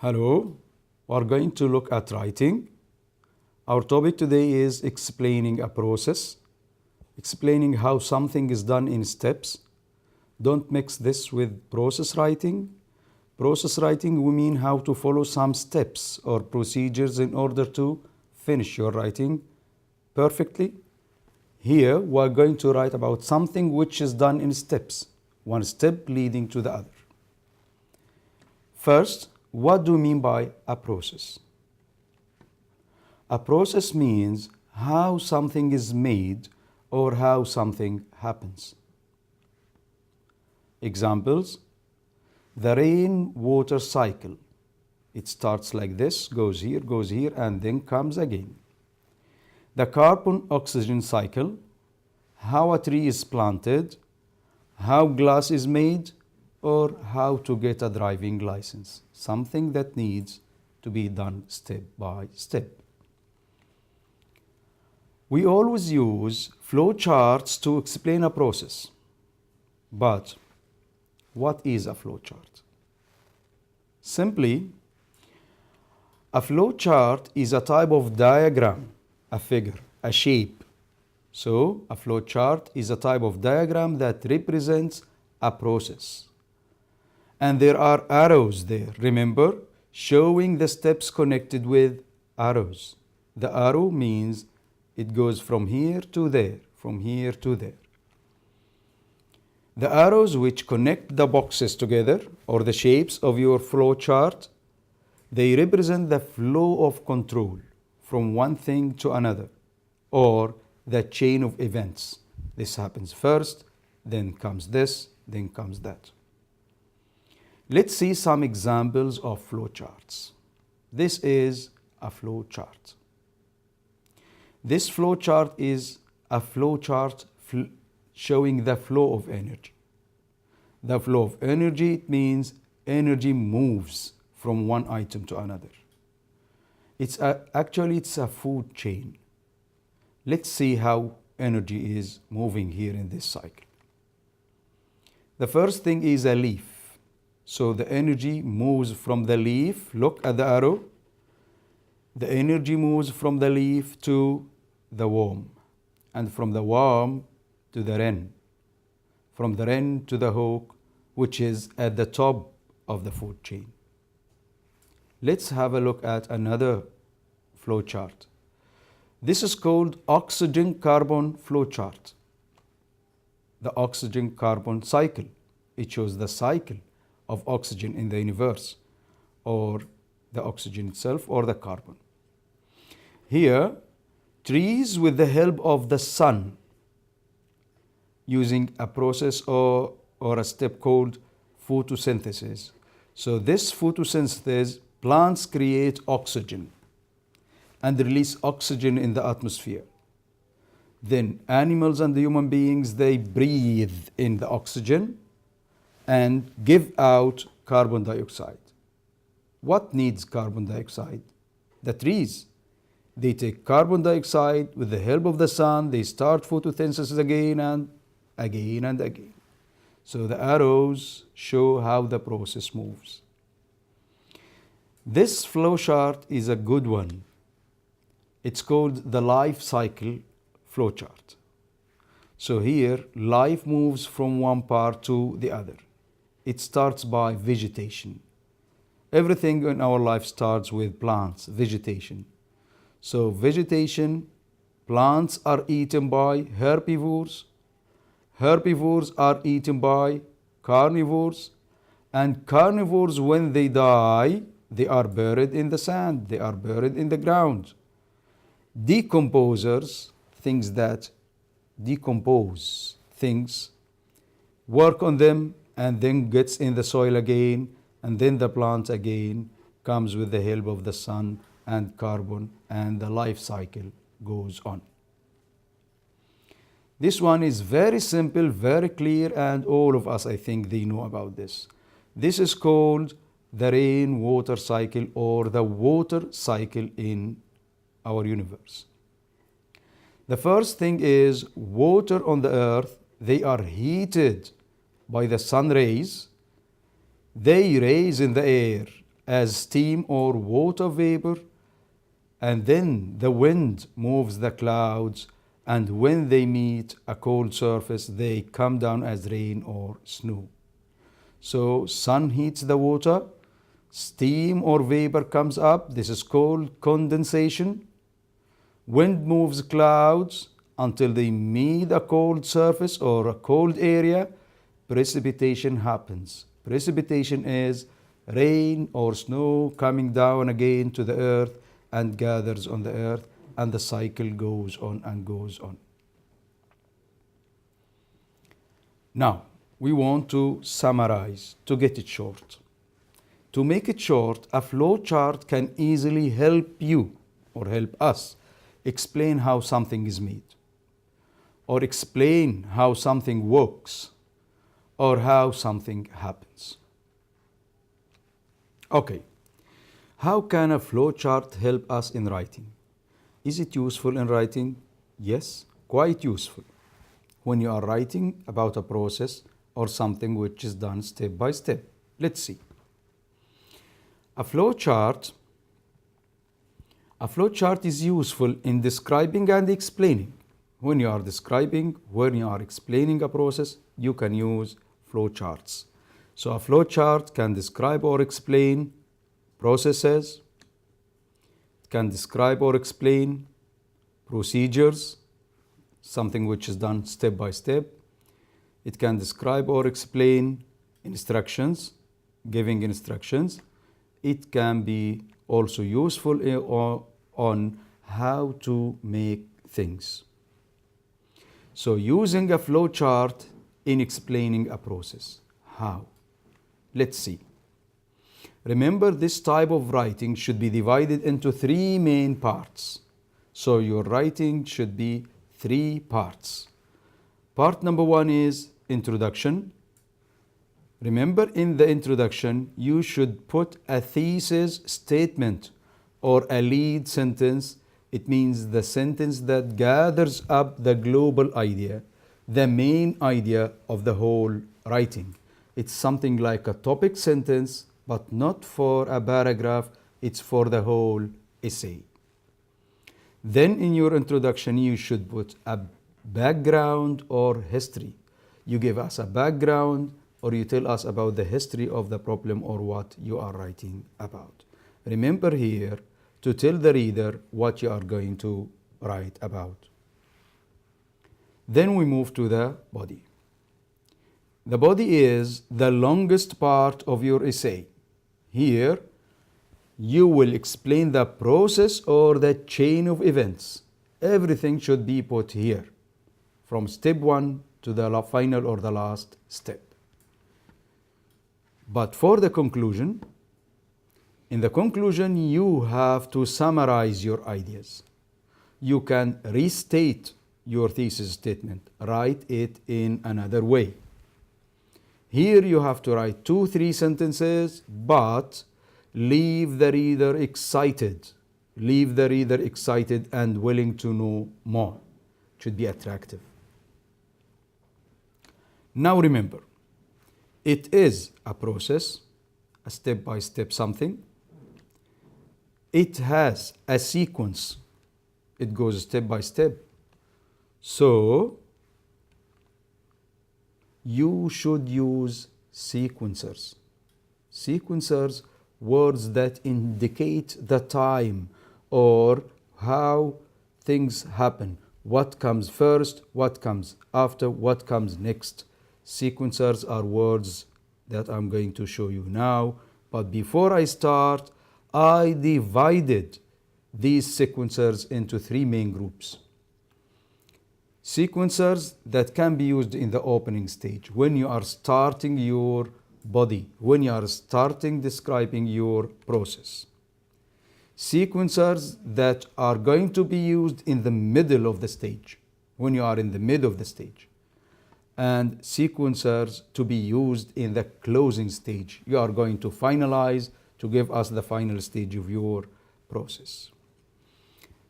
Hello, we are going to look at writing. Our topic today is explaining a process, explaining how something is done in steps. Don't mix this with process writing. Process writing, we mean how to follow some steps or procedures in order to finish your writing perfectly. Here, we are going to write about something which is done in steps, one step leading to the other. First, what do we mean by a process? A process means how something is made or how something happens. Examples: the rain-water cycle. It starts like this, goes here, and then comes again. The carbon-oxygen cycle, how a tree is planted, how glass is made, or how to get a driving license. Something that needs to be done step by step. We always use flowcharts to explain a process. But what is a flowchart? Simply, a flowchart is a type of diagram, a figure, a shape. So, a flowchart is a type of diagram that represents a process. And there are arrows there, remember, showing the steps connected with arrows. The arrow means it goes from here to there, from here to there. The arrows which connect the boxes together, or the shapes of your flow chart, they represent the flow of control from one thing to another, or the chain of events. This happens first, then comes this, then comes that. Let's see some examples of flowcharts. This is a flowchart. This flowchart is a flowchart showing the flow of energy. The flow of energy, it means energy moves from one item to another. Actually, it's a food chain. Let's see how energy is moving here in this cycle. The first thing is a leaf. So the energy moves from the leaf, look at the arrow. The energy moves from the leaf to the worm, and from the worm to the wren, from the wren to the hawk, which is at the top of the food chain. Let's have a look at another flow chart. This is called oxygen-carbon flow chart. The oxygen-carbon cycle. It shows the cycle of oxygen in the universe, or the oxygen itself, or the carbon. Here, trees with the help of the sun, using a process or a step called photosynthesis. So this photosynthesis, plants create oxygen and release oxygen in the atmosphere. Then animals and the human beings, they breathe in the oxygen and give out carbon dioxide. What needs carbon dioxide? The trees. They take carbon dioxide with the help of the sun, they start photosynthesis again and again and again. So the arrows show how the process moves. This flowchart is a good one. It's called the life cycle flowchart. So here, life moves from one part to the other. It starts by vegetation. Everything in our life starts with plants, vegetation. So vegetation, plants are eaten by herbivores. Herbivores are eaten by carnivores. And carnivores, when they die, they are buried in the sand, they are buried in the ground. Decomposers, things that decompose things, work on them, and then gets in the soil again, and then the plant again comes with the help of the sun and carbon, and the life cycle goes on. This one is very simple, very clear, and all of us, I think, they know about this. This is called the rain-water cycle, or the water cycle in our universe. The first thing is water on the earth, they are heated by the sun rays. They raise in the air as steam or water vapor, and then the wind moves the clouds, and when they meet a cold surface, they come down as rain or snow. So sun heats the water, steam or vapor comes up, this is called condensation. Wind moves clouds until they meet a cold surface or a cold area, precipitation happens. Precipitation is rain or snow coming down again to the earth and gathers on the earth, and the cycle goes on and goes on. Now, we want to summarize to get it short. To make it short, a flow chart can easily help you or help us explain how something is made, or explain how something works, or how something happens. Okay, how can a flow chart help us in writing? Is it useful in writing? Yes, quite useful. When you are writing about a process or something which is done step by step. Let's see. A flow chart is useful in describing and explaining. When you are describing, when you are explaining a process, you can use flow charts. So a flow chart can describe or explain processes, it can describe or explain procedures, something which is done step by step. It can describe or explain instructions, giving instructions. It can be also useful on how to make things. So using a flow chart in explaining a process. How? Let's see. Remember, this type of writing should be divided into three main parts. So your writing should be three parts. Part number one is introduction. Remember, in the introduction, you should put a thesis statement or a lead sentence. It means the sentence that gathers up the global idea, the main idea of the whole writing. It's something like a topic sentence, but not for a paragraph, it's for the whole essay. Then in your introduction, you should put a background or history. You give us a background, or you tell us about the history of the problem or what you are writing about. Remember here to tell the reader what you are going to write about. Then we move to the body. The body is the longest part of your essay. Here, you will explain the process or the chain of events. Everything should be put here, from step one to the final or the last step. But for the conclusion, in the conclusion, you have to summarize your ideas. You can restate your thesis statement, write it in another way. Here you have to write 2-3 sentences, but leave the reader excited. Leave the reader excited and willing to know more. It should be attractive. Now remember, it is a process, a step-by-step something. It has a sequence. It goes step by step. So, you should use sequencers. Sequencers, words that indicate the time or how things happen. What comes first, what comes after, what comes next. Sequencers are words that I'm going to show you now. But before I start, I divided these sequencers into three main groups. Sequencers that can be used in the opening stage, when you are starting your body, when you are starting describing your process. Sequencers that are going to be used in the middle of the stage, when you are in the middle of the stage. And sequencers to be used in the closing stage. You are going to finalize to give us the final stage of your process.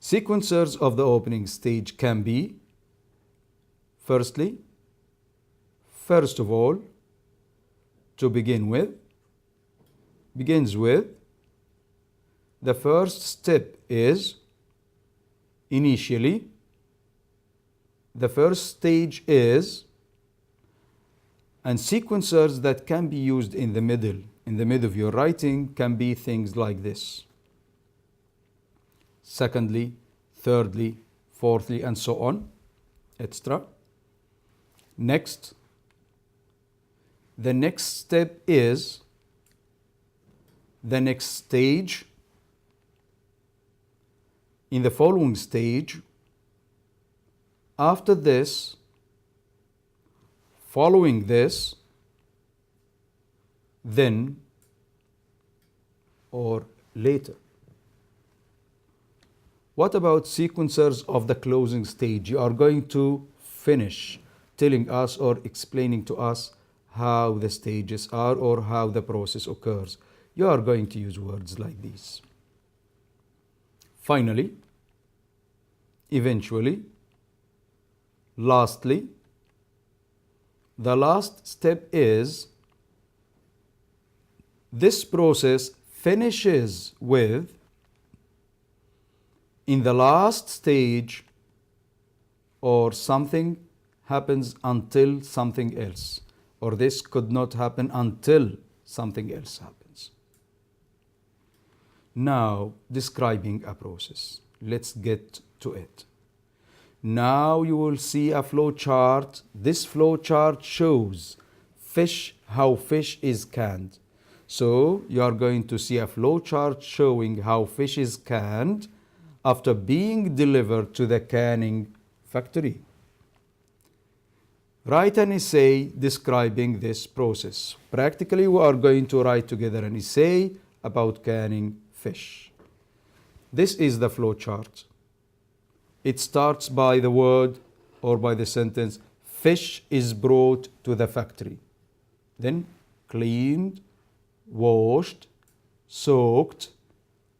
Sequencers of the opening stage can be, first of all, to begin with, begins with, the first step is initially, the first stage is, and sequencers that can be used in the middle of your writing can be things like this. Secondly, thirdly, fourthly, and so on, etc. Next, the next step is the next stage. In the following stage, after this, following this, then, or later. What about sequencers of the closing stage? You are going to finish telling us or explaining to us how the stages are or how the process occurs. You are going to use words like these. Finally, eventually, lastly, the last step is this process finishes with, in the last stage, or something happens until something else, or this could not happen until something else happens. Now, describing a process. Let's get to it. Now you will see a flow chart. This flow chart shows how fish is canned. So you are going to see a flow chart showing how fish is canned after being delivered to the canning factory. Write an essay describing this process. Practically, we are going to write together an essay about canning fish. This is the flow chart. It starts by the word or by the sentence, fish is brought to the factory. Then cleaned, washed, soaked,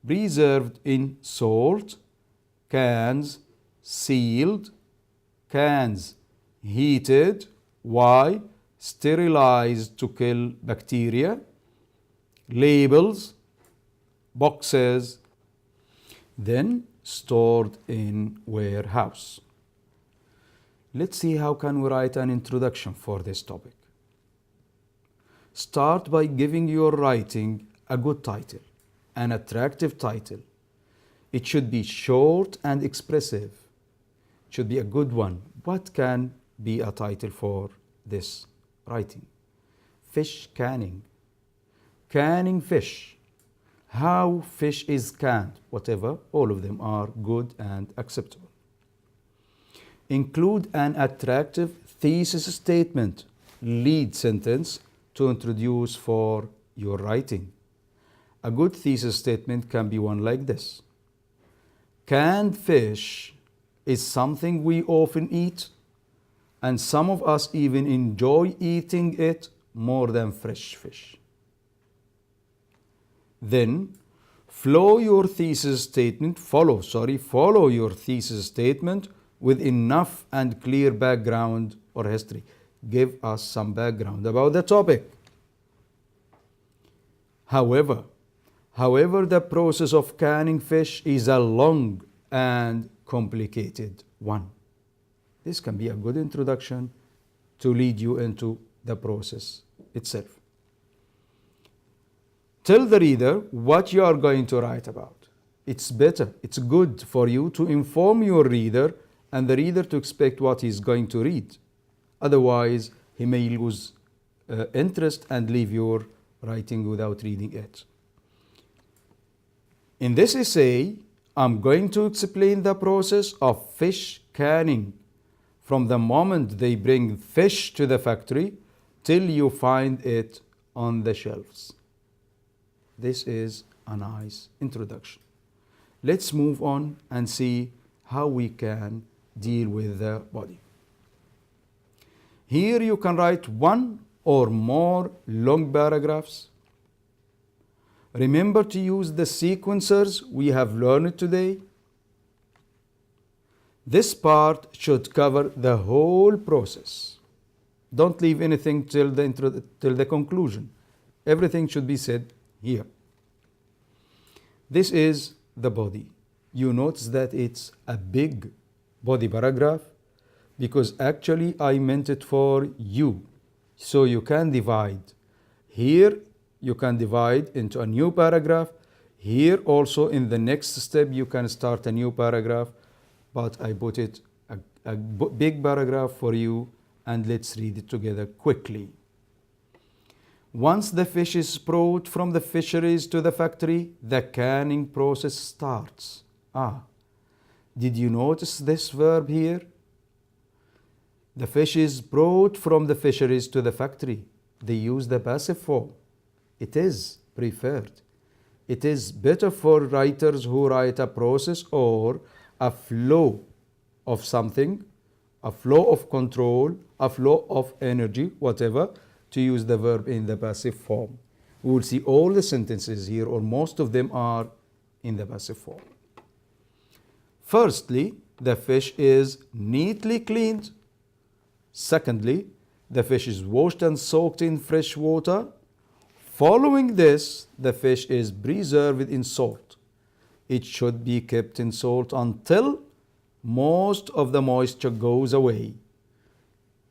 preserved in salt, cans, sealed, cans heated. Why? Sterilized to kill bacteria, labels, boxes, then stored in warehouse. Let's see how can we write an introduction for this topic. Start by giving your writing a good title, an attractive title. It should be short and expressive. It should be a good one. What can be a title for this writing? Fish canning. Canning fish. How fish is canned. Whatever, all of them are good and acceptable. Include an attractive thesis statement, lead sentence to introduce for your writing. A good thesis statement can be one like this. Canned fish is something we often eat, and some of us even enjoy eating it more than fresh fish. Then follow your thesis statement with enough and clear background or history. Give us some background about the topic. However, the process of canning fish is a long and complicated one. This can be a good introduction to lead you into the process itself. Tell the reader what you are going to write about. It's good for you to inform your reader and the reader to expect what he's going to read. Otherwise, he may lose interest and leave your writing without reading it. In this essay, I'm going to explain the process of fish canning from the moment they bring fish to the factory till you find it on the shelves. This is a nice introduction. Let's move on and see how we can deal with the body. Here you can write one or more long paragraphs. Remember to use the sequencers we have learned today. This part should cover the whole process. Don't leave anything till the conclusion. Everything should be said here. This is the body. You notice that it's a big body paragraph because actually I meant it for you. So you can divide. Here you can divide into a new paragraph. Here also in the next step you can start a new paragraph, but I put it a big paragraph for you, and let's read it together quickly. Once the fish is brought from the fisheries to the factory, the canning process starts. Did you notice this verb here? The fish is brought from the fisheries to the factory. They use the passive form. It is preferred. It is better for writers who write a process or a flow of something, a flow of control, a flow of energy, whatever, to use the verb in the passive form. We will see all the sentences here, or most of them are in the passive form. Firstly, the fish is neatly cleaned. Secondly, the fish is washed and soaked in fresh water. Following this, the fish is preserved in salt. It should be kept in salt until most of the moisture goes away.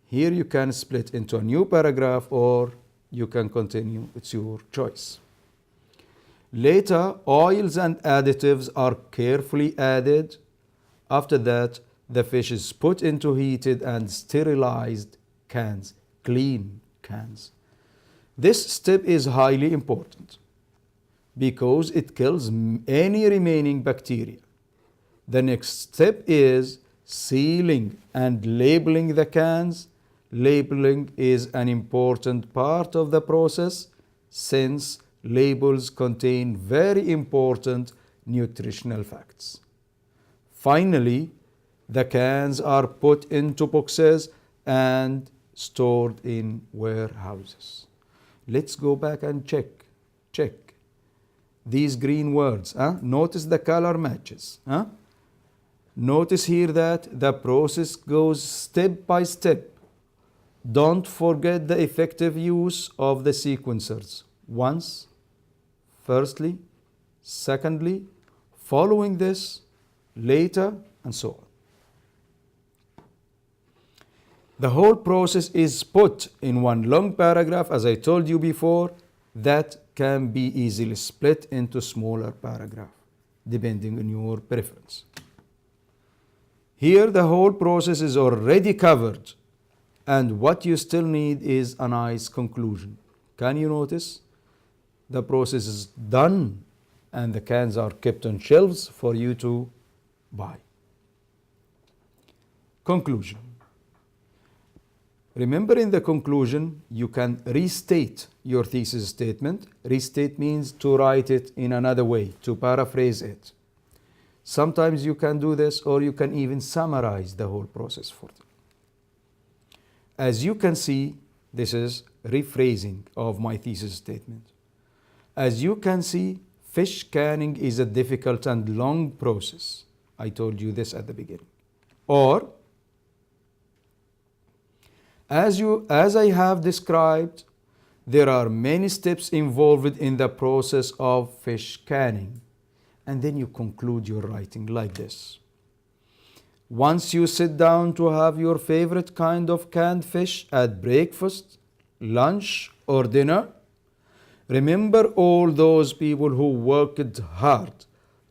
Here you can split into a new paragraph or you can continue. It's your choice. Later, oils and additives are carefully added. After that, the fish is put into heated and sterilized cans, clean cans. This step is highly important because it kills any remaining bacteria. The next step is sealing and labeling the cans. Labeling is an important part of the process since labels contain very important nutritional facts. Finally, the cans are put into boxes and stored in warehouses. Let's go back and check these green words. Notice the color matches. Notice here that the process goes step by step. Don't forget the effective use of the sequencers. Once, firstly, secondly, following this, later, and so on. The whole process is put in one long paragraph, as I told you before, that can be easily split into smaller paragraphs, depending on your preference. Here, the whole process is already covered, and what you still need is a nice conclusion. Can you notice? The process is done, and the cans are kept on shelves for you to buy. Conclusion. Remember, in the conclusion, you can restate your thesis statement. Restate means to write it in another way, to paraphrase it. Sometimes you can do this, or you can even summarize the whole process for them. As you can see, this is rephrasing of my thesis statement. As you can see, fish canning is a difficult and long process. I told you this at the beginning. Or, as I have described, there are many steps involved in the process of fish canning. And then you conclude your writing like this. Once you sit down to have your favorite kind of canned fish at breakfast, lunch, or dinner, remember all those people who worked hard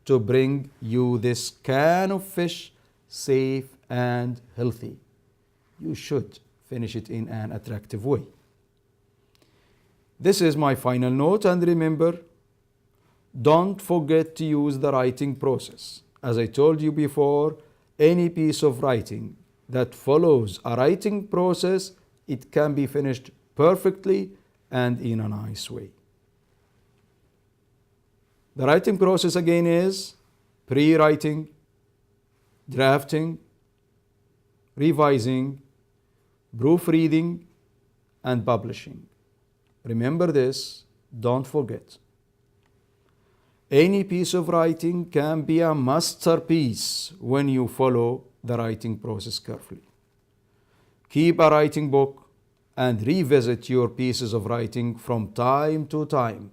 to bring you this can of fish safe and healthy. You should finish it in an attractive way. This is my final note, and remember, don't forget to use the writing process. As I told you before, any piece of writing that follows a writing process, it can be finished perfectly and in a nice way. The writing process again is pre-writing, drafting, revising, proofreading, and publishing. Remember this, don't forget. Any piece of writing can be a masterpiece when you follow the writing process carefully. Keep a writing book and revisit your pieces of writing from time to time.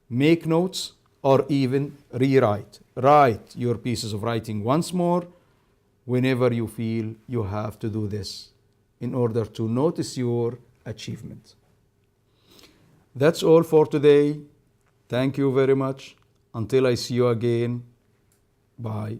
Make notes or even rewrite. Write your pieces of writing once more whenever you feel you have to do this in order to notice your achievement. That's all for today. Thank you very much. Until I see you again, bye.